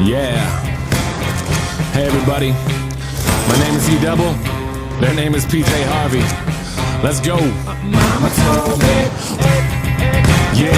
Yeah. Hey everybody, my name is E-Double, their name is PJ Harvey. Let's go. Mama told me. Yeah.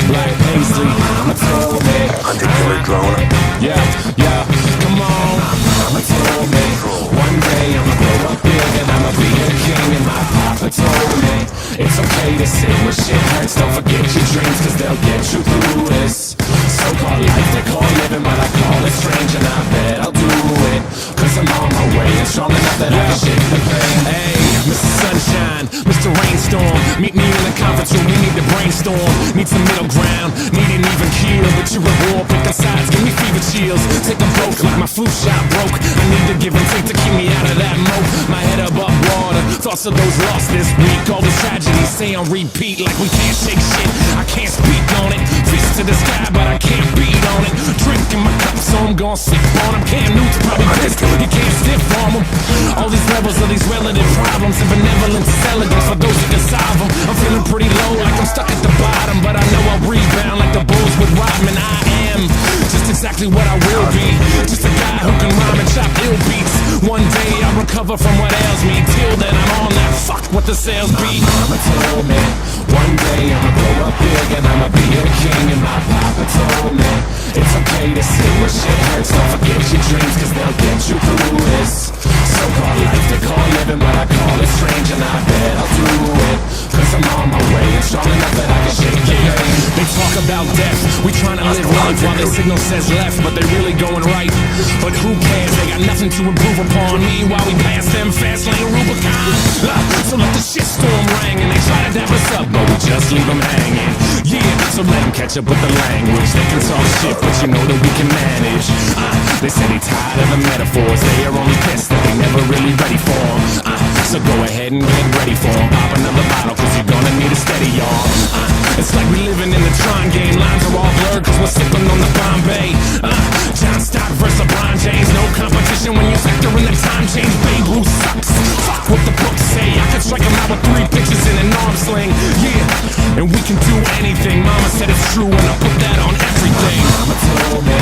Black Paisley. Mama told me. Hunter-killer drone. Yeah, yeah. Come on. Mama told me. One day I'ma grow up big and I'ma be a king. And my papa told me it's okay to sit when shit hurts. Don't forget your dreams, cause they'll get you through this so-called life they call living, but I call it strange. And I bet I'll do it, cause I'm on my way and strong enough that I can shake the pain. Hey, Mr. Sunshine, Mr. Rainstorm, meet me in the conference room, we need to brainstorm. Need some middle ground, need an even keel. But you're a war, picking sides, give me fever chills. Take them both like my flu shot broke. I need to give and take to keep me out of that moat. My head above water, thoughts of those lost this week. All these tragedies stay on repeat like we can't shake shit. I can't speak on it, fist to the sky but I can't beat on it. Drinking my cup so I'm gon' sip on them. Cam Newton's probably pissed, you can't stiff on them. All these levels of these relative problems and benevolence is elegance for those who can solve them. I'm feeling pretty low like I'm stuck at the bottom, but I know I'll rebound like the Bulls with Rodman. I am just exactly what I will be, just a guy who can rhyme and chop ill beats. One day I'll recover from what ails me. Till then I'm on that fuck what the sales be. Mama told me one day I'ma grow up big and I'ma be a king. And my papa told me it's okay to sit where shit hurts. Don't forget your dreams, cause they'll get you through this so-called life they call living, but I call it strange. And I bet I'll do it, cause I'm on my way and strong enough that I can shake the pain. They talk about death, we tryna live life while their signal says left, but they really going right. But who cares, they got nothing to improve upon me while we pass them fast lane Rubicon. So let the shit storm ring and they try to dap us up, but we just leave them hanging. Yeah, so let them catch up with the language. They can talk shit, but you know that we can manage. They say they tired of the metaphors, they are only pissed that they never really ready for them. So go ahead and get ready for them. Pop another bottle, cause you're gonna need a steady arm. It's like we living in the Tron game. Lines are all blurred cause we're sipping on the Bombay. John Stock versus LeBron James. No competition when you factor in the time change. Babe Ruth sucks, fuck what the books say. I could strike him out with 3 pitches in an arm sling. Yeah, and we can do anything. Mama said it's true and I put that on everything. Mama told me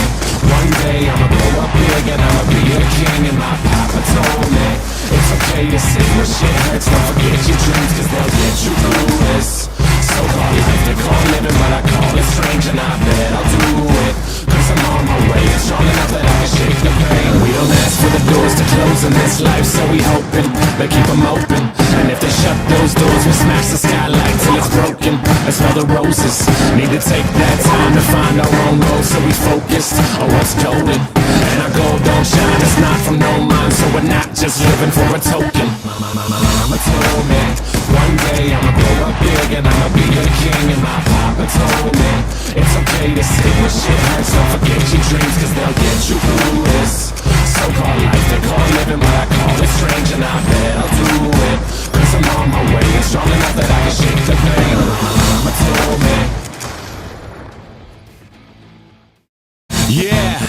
one day I'ma grow up big and I'ma be a king. And my papa told me it's okay to sit where shit hurts. Don't forget your dreams, cause they'll get you through this so-called life they call living, but I call it strange. And I bet I'll do it, cause I'm on my way and strong enough that I can shake the pain. We don't ask for the doors to close in this life, so we hoping they keep them open. And if they shut those doors, we smash the skylight till it's broken. That's all the roses need to take that time to find our own road, so we focused on what's golden. And our gold don't shine, it's not from no mind, so we're not just living for a token. Mama told me one day I'ma grow up big and I'ma be a king. And my papa told me it's okay to sit where shit hurts. Don't forget your dreams, cause they'll get you through this so-called life they call living, but I call it strange. And I bet I'll do it, cause I'm on my way and strong enough that I can shake the pain. Mama told me. Yeah,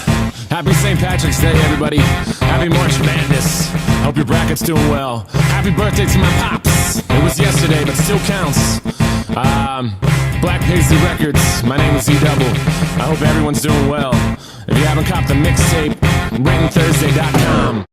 happy St. Patrick's Day, everybody. Happy March Madness. Hope your bracket's doing well. Happy birthday to my pops. It was yesterday, but still counts. Black Paisley Records. My name is E-Double. I hope everyone's doing well. If you haven't copped the mixtape, RatingThursday.com.